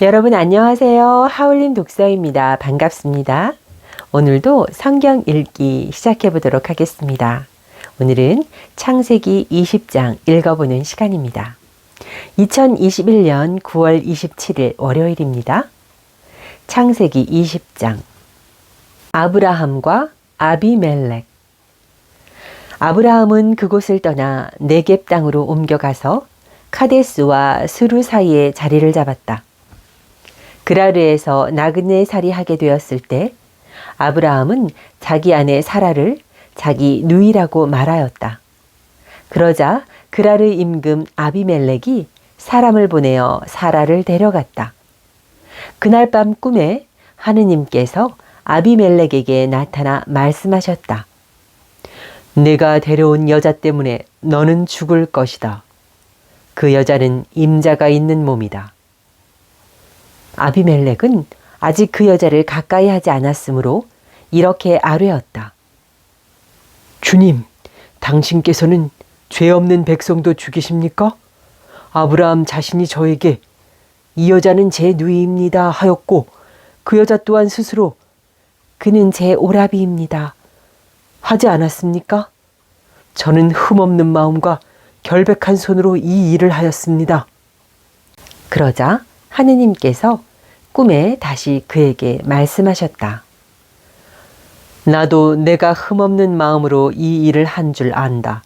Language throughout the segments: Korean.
여러분 안녕하세요. 하울림 독서입니다. 반갑습니다. 오늘도 성경 읽기 시작해 보도록 하겠습니다. 오늘은 창세기 20장 읽어보는 시간입니다. 2021년 9월 27일 월요일입니다. 창세기 20장 아브라함과 아비멜렉. 아브라함은 그곳을 떠나 네겝 땅으로 옮겨가서 카데스와 스루 사이에 자리를 잡았다. 그라르에서 나그네 살이 하게 되었을 때 아브라함은 자기 아내 사라를 자기 누이라고 말하였다. 그러자 그라르 임금 아비멜렉이 사람을 보내어 사라를 데려갔다. 그날 밤 꿈에 하느님께서 아비멜렉에게 나타나 말씀하셨다. 내가 데려온 여자 때문에 너는 죽을 것이다. 그 여자는 임자가 있는 몸이다. 아비멜렉은 아직 그 여자를 가까이 하지 않았으므로 이렇게 아뢰었다. 주님, 당신께서는 죄 없는 백성도 죽이십니까? 아브라함 자신이 저에게 이 여자는 제 누이입니다 하였고 그 여자 또한 스스로 그는 제 오라비입니다 하지 않았습니까? 저는 흠없는 마음과 결백한 손으로 이 일을 하였습니다. 그러자 하느님께서 꿈에 다시 그에게 말씀하셨다. 나도 내가 흠없는 마음으로 이 일을 한 줄 안다.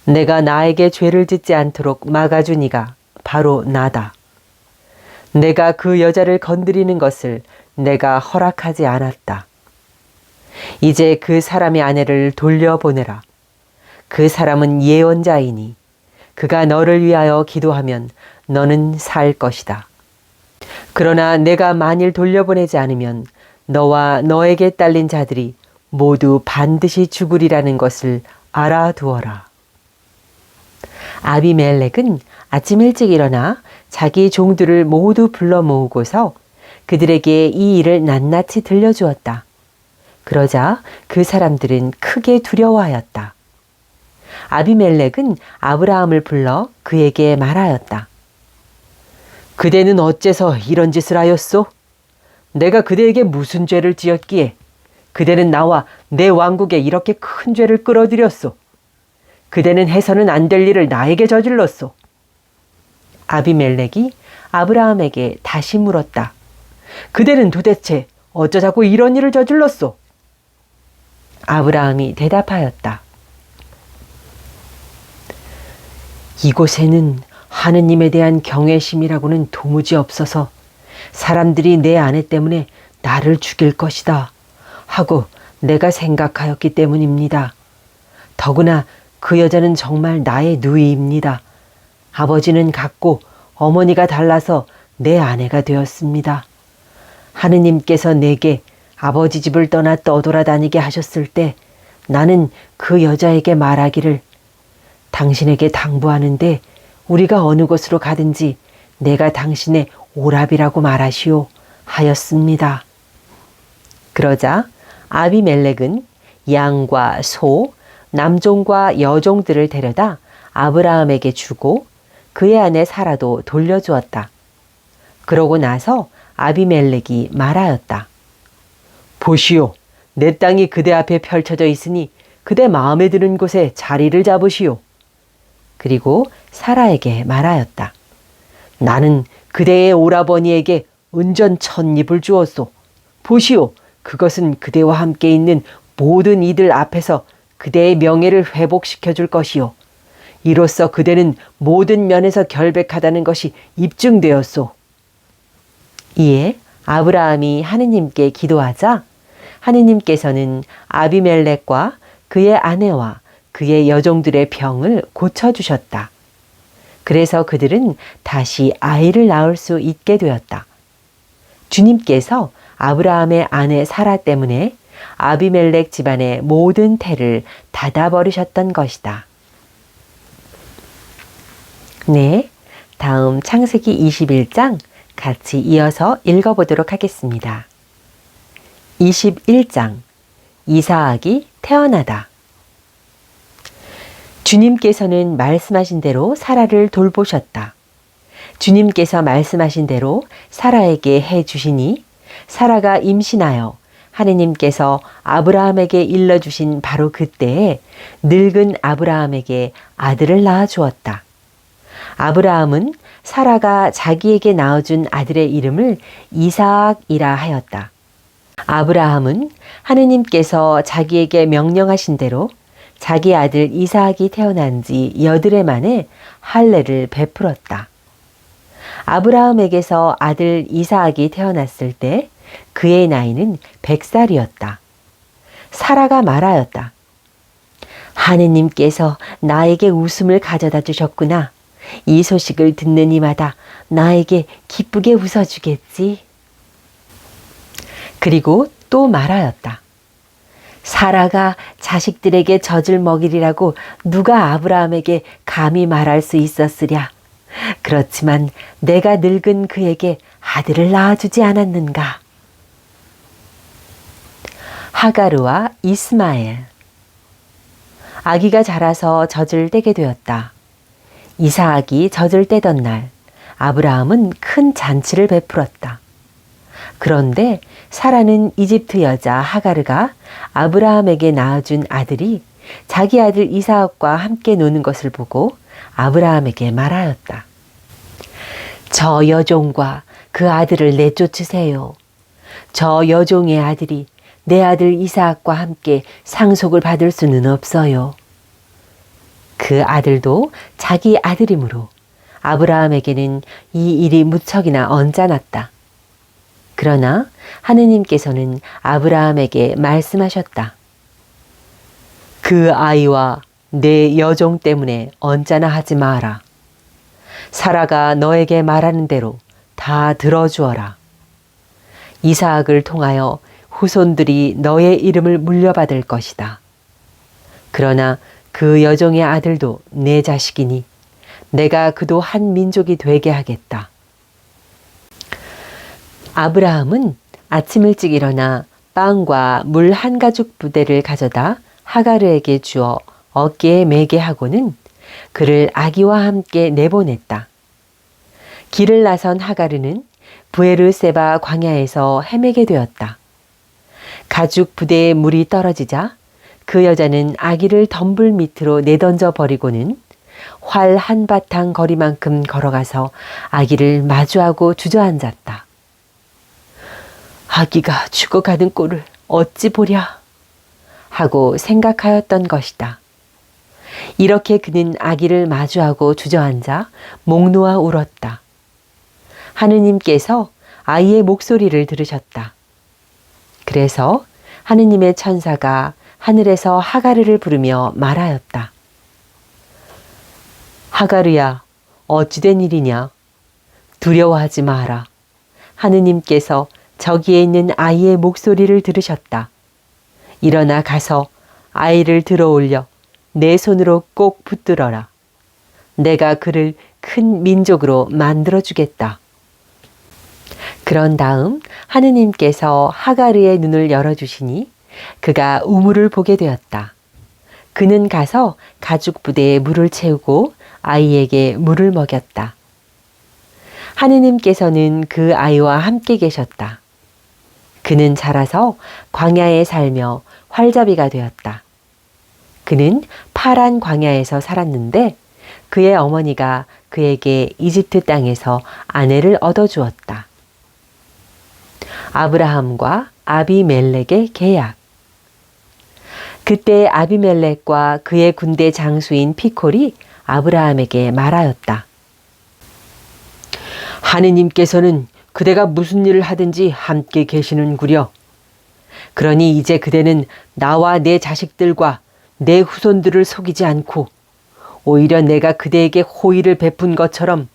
내가 나에게 죄를 짓지 않도록 막아준 이가 바로 나다. 내가 그 여자를 건드리는 것을 내가 허락하지 않았다. 이제 그 사람의 아내를 돌려보내라. 그 사람은 예언자이니 그가 너를 위하여 기도하면 너는 살 것이다. 그러나 내가 만일 돌려보내지 않으면 너와 너에게 딸린 자들이 모두 반드시 죽으리라는 것을 알아두어라. 아비멜렉은 아침 일찍 일어나 자기 종들을 모두 불러 모으고서 그들에게 이 일을 낱낱이 들려주었다. 그러자 그 사람들은 크게 두려워하였다. 아비멜렉은 아브라함을 불러 그에게 말하였다. 그대는 어째서 이런 짓을 하였소? 내가 그대에게 무슨 죄를 지었기에 그대는 나와 내 왕국에 이렇게 큰 죄를 끌어들였소? 그대는 해서는 안 될 일을 나에게 저질렀소. 아비멜렉이 아브라함에게 다시 물었다. 그대는 도대체 어쩌자고 이런 일을 저질렀소? 아브라함이 대답하였다. 이곳에는 하느님에 대한 경외심이라고는 도무지 없어서 사람들이 내 아내 때문에 나를 죽일 것이다 하고 내가 생각하였기 때문입니다. 더구나 그 여자는 정말 나의 누이입니다. 아버지는 같고 어머니가 달라서 내 아내가 되었습니다. 하느님께서 내게 아버지 집을 떠나 떠돌아다니게 하셨을 때 나는 그 여자에게 말하기를 당신에게 당부하는데 우리가 어느 곳으로 가든지 내가 당신의 오라비라고 말하시오 하였습니다. 그러자 아비멜렉은 양과 소, 남종과 여종들을 데려다 아브라함에게 주고 그의 아내 사라도 돌려주었다. 그러고 나서 아비멜렉이 말하였다. 보시오, 내 땅이 그대 앞에 펼쳐져 있으니 그대 마음에 드는 곳에 자리를 잡으시오. 그리고 사라에게 말하였다. 나는 그대의 오라버니에게 은전 1000입을 주었소. 보시오, 그것은 그대와 함께 있는 모든 이들 앞에서 그대의 명예를 회복시켜 줄 것이요. 이로써 그대는 모든 면에서 결백하다는 것이 입증되었소. 이에 아브라함이 하느님께 기도하자 하느님께서는 아비멜렉과 그의 아내와 그의 여종들의 병을 고쳐주셨다. 그래서 그들은 다시 아이를 낳을 수 있게 되었다. 주님께서 아브라함의 아내 사라 때문에 아비멜렉 집안의 모든 태를 닫아버리셨던 것이다. 네, 다음 창세기 21장 같이 이어서 읽어보도록 하겠습니다. 21장 이사악이 태어나다. 주님께서는 말씀하신 대로 사라를 돌보셨다. 주님께서 말씀하신 대로 사라에게 해 주시니 사라가 임신하여 하느님께서 아브라함에게 일러주신 바로 그때에 늙은 아브라함에게 아들을 낳아 주었다. 아브라함은 사라가 자기에게 낳아준 아들의 이름을 이삭이라 하였다. 아브라함은 하느님께서 자기에게 명령하신 대로 자기 아들 이삭이 태어난 지 8해 만에 할례를 베풀었다. 아브라함에게서 아들 이삭이 태어났을 때 그의 나이는 100살이었다. 사라가 말하였다. 하느님께서 나에게 웃음을 가져다 주셨구나. 이 소식을 듣는 이마다 나에게 기쁘게 웃어주겠지. 그리고 또 말하였다. 사라가 자식들에게 젖을 먹이리라고 누가 아브라함에게 감히 말할 수 있었으랴. 그렇지만 내가 늙은 그에게 아들을 낳아주지 않았는가. 하가르와 이스마엘. 아기가 자라서 젖을 떼게 되었다. 이삭이 젖을 떼던 날 아브라함은 큰 잔치를 베풀었다. 그런데 사라는 이집트 여자 하가르가 아브라함에게 낳아준 아들이 자기 아들 이삭과 함께 노는 것을 보고 아브라함에게 말하였다. 저 여종과 그 아들을 내쫓으세요. 저 여종의 아들이 내 아들 이삭과 함께 상속을 받을 수는 없어요. 그 아들도 자기 아들이므로 아브라함에게는 이 일이 무척이나 언짢았다. 그러나 하느님께서는 아브라함에게 말씀하셨다. 그 아이와 내 여종 때문에 언짢아 하지 마라. 사라가 너에게 말하는 대로 다 들어주어라. 이삭을 통하여 후손들이 너의 이름을 물려받을 것이다. 그러나 그 여종의 아들도 내 자식이니 내가 그도 한 민족이 되게 하겠다. 아브라함은 아침 일찍 일어나 빵과 물 한 가죽 부대를 가져다 하가르에게 주어 어깨에 매게 하고는 그를 아기와 함께 내보냈다. 길을 나선 하가르는 부에르세바 광야에서 헤매게 되었다. 가죽 부대에 물이 떨어지자 그 여자는 아기를 덤불 밑으로 내던져 버리고는 활 한바탕 거리만큼 걸어가서 아기를 마주하고 주저앉았다. 아기가 죽어가는 꼴을 어찌 보랴 하고 생각하였던 것이다. 이렇게 그는 아기를 마주하고 주저앉아 목 놓아 울었다. 하느님께서 아이의 목소리를 들으셨다. 그래서 하느님의 천사가 하늘에서 하가르를 부르며 말하였다. 하가르야, 어찌된 일이냐? 두려워하지 마라. 하느님께서 저기에 있는 아이의 목소리를 들으셨다. 일어나 가서 아이를 들어올려 내 손으로 꼭 붙들어라. 내가 그를 큰 민족으로 만들어주겠다. 그런 다음 하느님께서 하가르의 눈을 열어주시니 그가 우물을 보게 되었다. 그는 가서 가죽 부대에 물을 채우고 아이에게 물을 먹였다. 하느님께서는 그 아이와 함께 계셨다. 그는 자라서 광야에 살며 활잡이가 되었다. 그는 파란 광야에서 살았는데 그의 어머니가 그에게 이집트 땅에서 아내를 얻어주었다. 아브라함과 아비멜렉의 계약. 그때 아비멜렉과 그의 군대 장수인 피콜이 아브라함에게 말하였다. 하느님께서는 그대가 무슨 일을 하든지 함께 계시는구려. 그러니 이제 그대는 나와 내 자식들과 내 후손들을 속이지 않고 오히려 내가 그대에게 호의를 베푼 것처럼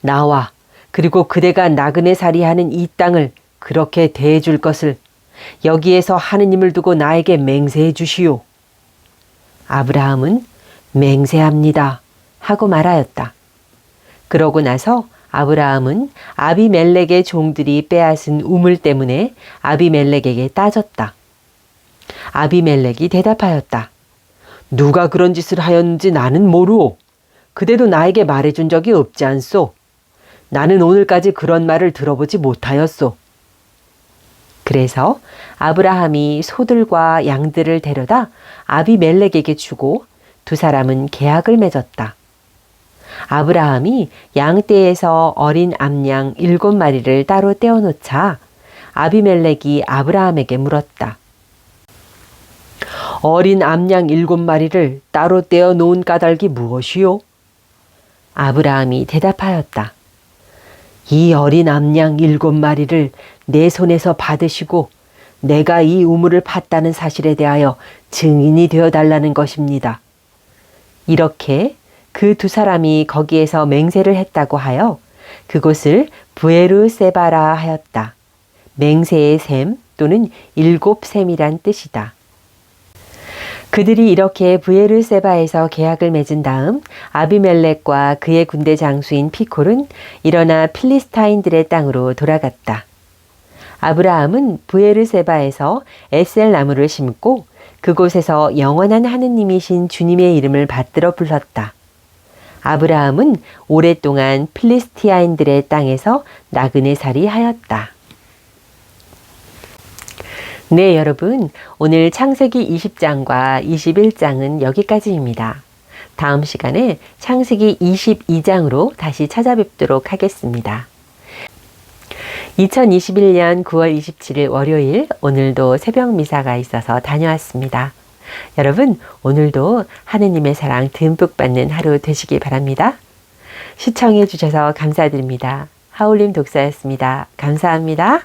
나와 그리고 그대가 나그네 살이하는 이 땅을 그렇게 대해줄 것을 여기에서 하느님을 두고 나에게 맹세해 주시오. 아브라함은 맹세합니다 하고 말하였다. 그러고 나서 아브라함은 아비멜렉의 종들이 빼앗은 우물 때문에 아비멜렉에게 따졌다. 아비멜렉이 대답하였다. 누가 그런 짓을 하였는지 나는 모르오. 그대도 나에게 말해준 적이 없지 않소. 나는 오늘까지 그런 말을 들어보지 못하였소. 그래서 아브라함이 소들과 양들을 데려다 아비멜렉에게 주고 두 사람은 계약을 맺었다. 아브라함이 양떼에서 어린 암양 7마리를 따로 떼어놓자 아비멜렉이 아브라함에게 물었다. 어린 암양 7마리를 따로 떼어놓은 까닭이 무엇이요? 아브라함이 대답하였다. 이 어린 암양 7마리를 내 손에서 받으시고 내가 이 우물을 팠다는 사실에 대하여 증인이 되어 달라는 것입니다. 이렇게 그 두 사람이 거기에서 맹세를 했다고 하여 그곳을 브에르세바라 하였다. 맹세의 셈 또는 7셈이란 뜻이다. 그들이 이렇게 브에르세바에서 계약을 맺은 다음 아비멜렉과 그의 군대 장수인 피콜은 일어나 필리스타인들의 땅으로 돌아갔다. 아브라함은 브에르세바에서 에셀 나무를 심고 그곳에서 영원한 하느님이신 주님의 이름을 받들어 불렀다. 아브라함은 오랫동안 필리스티아인들의 땅에서 나그네살이 하였다. 네, 여러분, 오늘 창세기 20장과 21장은 여기까지입니다. 다음 시간에 창세기 22장으로 다시 찾아뵙도록 하겠습니다. 2021년 9월 27일 월요일, 오늘도 새벽 미사가 있어서 다녀왔습니다. 여러분, 오늘도 하느님의 사랑 듬뿍 받는 하루 되시기 바랍니다. 시청해 주셔서 감사드립니다. 하울림 독사였습니다. 감사합니다.